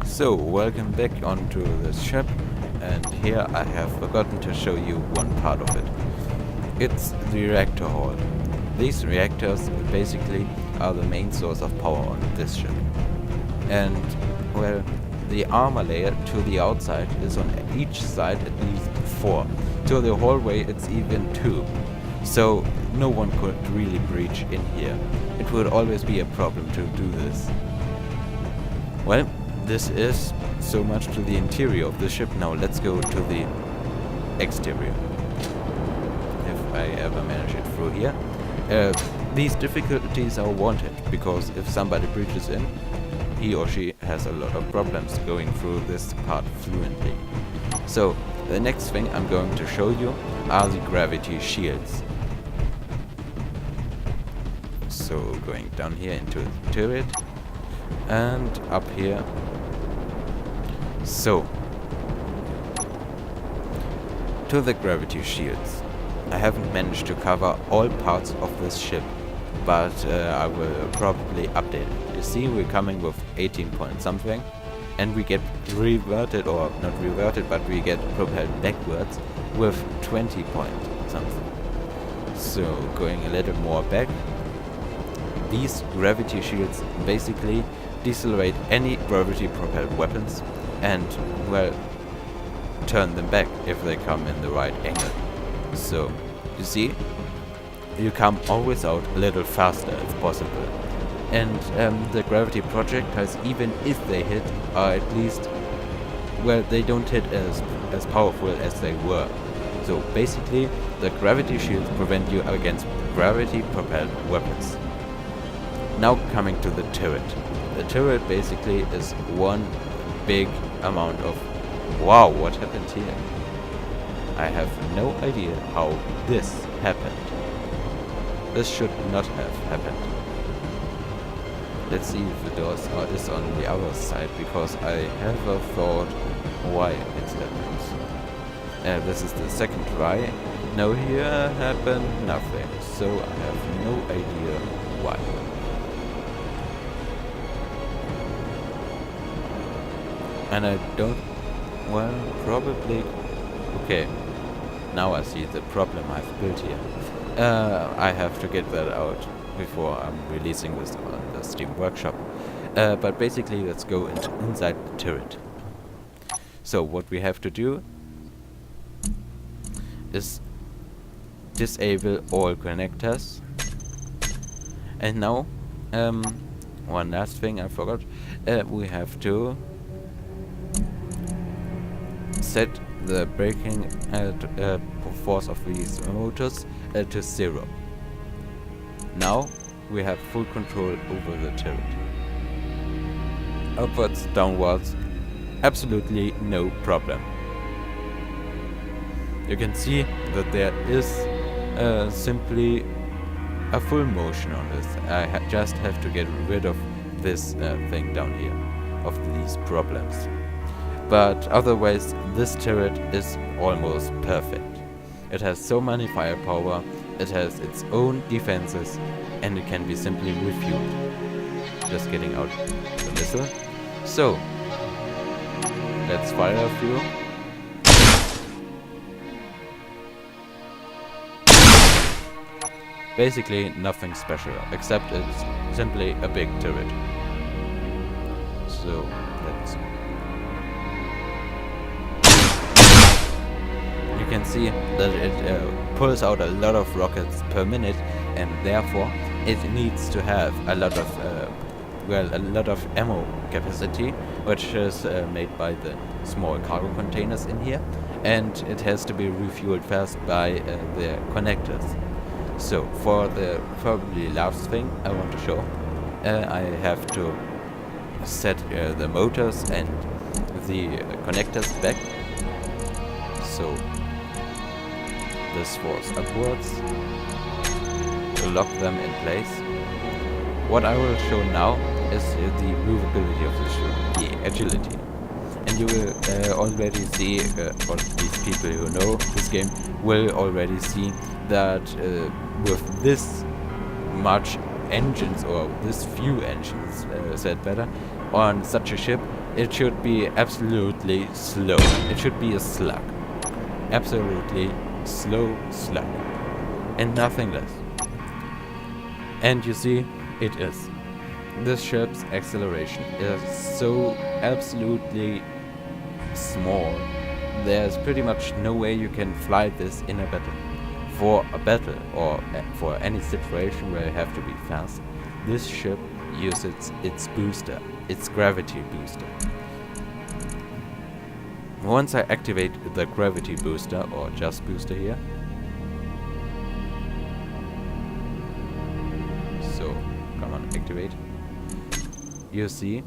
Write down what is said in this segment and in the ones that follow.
So, welcome back onto this ship, and here I have forgotten to show you one part of it. It's the reactor hall. These reactors basically are the main source of power on this ship. And, well, the armor layer to the outside is on each side at least 4. To the hallway it's even 2. So, no one could really breach in here. It would always be a problem to do this. Well, this is so much to the interior of the ship. Now let's go to the exterior. If I ever manage it through here. These difficulties are wanted, because if somebody breaches in, he or she has a lot of problems going through this part fluently. So, the next thing I'm going to show you are the gravity shields. So, going down here into the turret, and up here. So, to the gravity shields. I haven't managed to cover all parts of this ship, but I will probably update it. You see, we're coming with 18 point something, and we get reverted, or not reverted, but we get propelled backwards with 20 point something. So, going a little more back, these gravity shields basically decelerate any gravity propelled weapons and, well, turn them back if they come in the right angle. So, you see, you come always out a little faster if possible. And the gravity projectiles, even if they hit, are at least, well, they don't hit as powerful as they were. So basically, the gravity shields prevent you against gravity propelled weapons. Now coming to the turret. The turret basically is one big amount of... Wow, what happened here? I have no idea how this happened. This should not have happened. Let's see if the door is on the other side, because I have a thought why it happens. This is the second try. No, here happened nothing, so I have no idea why. And I don't... well, probably... Okay, now I see the problem I've built here. I have to get that out before I'm releasing this on the Steam Workshop. But basically, let's go inside the turret. So what we have to do is disable all connectors. And now, one last thing I forgot. We have to set the braking force of these motors to 0. Now we have full control over the turret. Upwards, downwards, absolutely no problem. You can see that there is simply a full motion on this. I just have to get rid of this thing down here, of these problems. But otherwise, this turret is almost perfect. It has so many firepower, it has its own defenses, and it can be simply refueled. Just getting out the missile. So, let's fire a few. Basically nothing special, except it's simply a big turret. So, let's... You can see that it pulls out a lot of rockets per minute, and therefore it needs to have a lot of a lot of ammo capacity, which is made by the small cargo containers in here, and it has to be refueled fast by the connectors. So for the probably last thing I want to show, I have to set the motors and the connectors back. So this force upwards to lock them in place. What I will show now is the movability of the ship, the agility. And you will already see, or these people who know this game will already see that with this much engines, or this few engines, said better, on such a ship, it should be absolutely slow. It should be a slug. Absolutely slow slug. And nothing less. And you see, it is. This ship's acceleration is so absolutely small. There's pretty much no way you can fly this in a battle. For a battle or for any situation where you have to be fast, this ship uses its booster, its gravity booster. Once I activate the gravity booster or just booster here, so come on, activate. You see,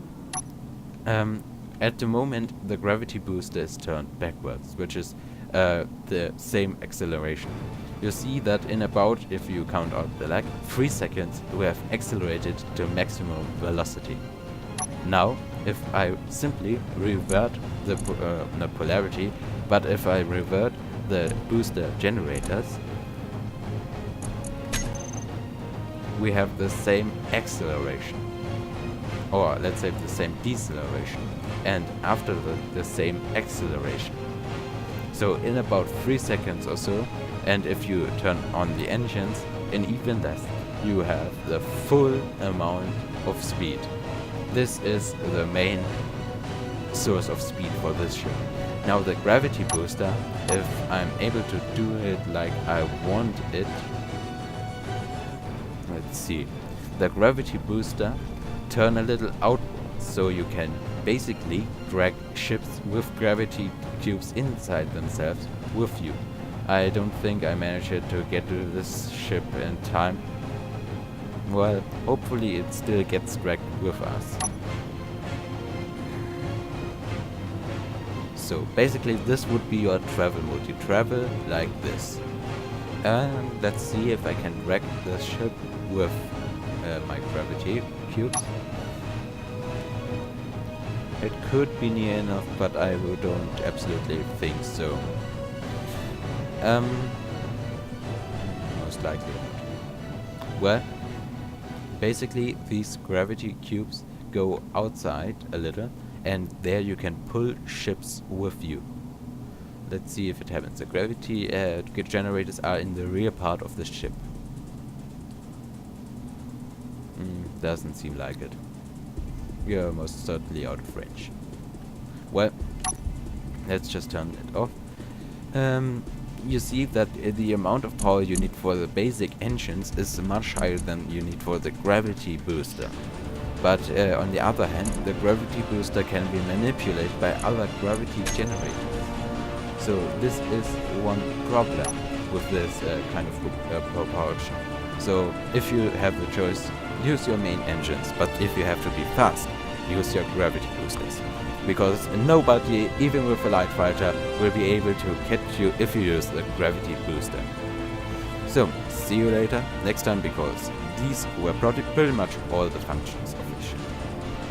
at the moment the gravity booster is turned backwards, which is the same acceleration. You see that in about, if you count out the lag, 3 seconds we have accelerated to maximum velocity. Now, if I simply revert the not polarity, but if I revert the booster generators, we have the same acceleration, or let's say the same deceleration, and after the same acceleration. So in about 3 seconds or so, and if you turn on the engines, in even less, you have the full amount of speed. This is the main source of speed for this ship. Now the gravity booster, if I'm able to do it like I want it, let's see, the gravity booster turn a little outwards, so you can basically drag ships with gravity cubes inside themselves with you. I don't think I managed to get to this ship in time. Well, hopefully it still gets dragged with us. So basically this would be your travel mode. You travel like this. And let's see if I can drag the ship with my gravity cubes. It could be near enough, but I don't absolutely think so. Most likely not. Well, basically these gravity cubes go outside a little, and there you can pull ships with you. Let's see if it happens. The gravity generators are in the rear part of the ship. Doesn't seem like it. You're most certainly out of range. Well, let's just turn it off. You see that the amount of power you need for the basic engines is much higher than you need for the gravity booster. But on the other hand, the gravity booster can be manipulated by other gravity generators. So this is one problem with this kind of propulsion. So if you have the choice, use your main engines, but if you have to be fast, use your gravity boosters. Because nobody, even with a light fighter, will be able to catch you if you use the gravity booster. So, see you later, next time, because these were pretty much all the functions of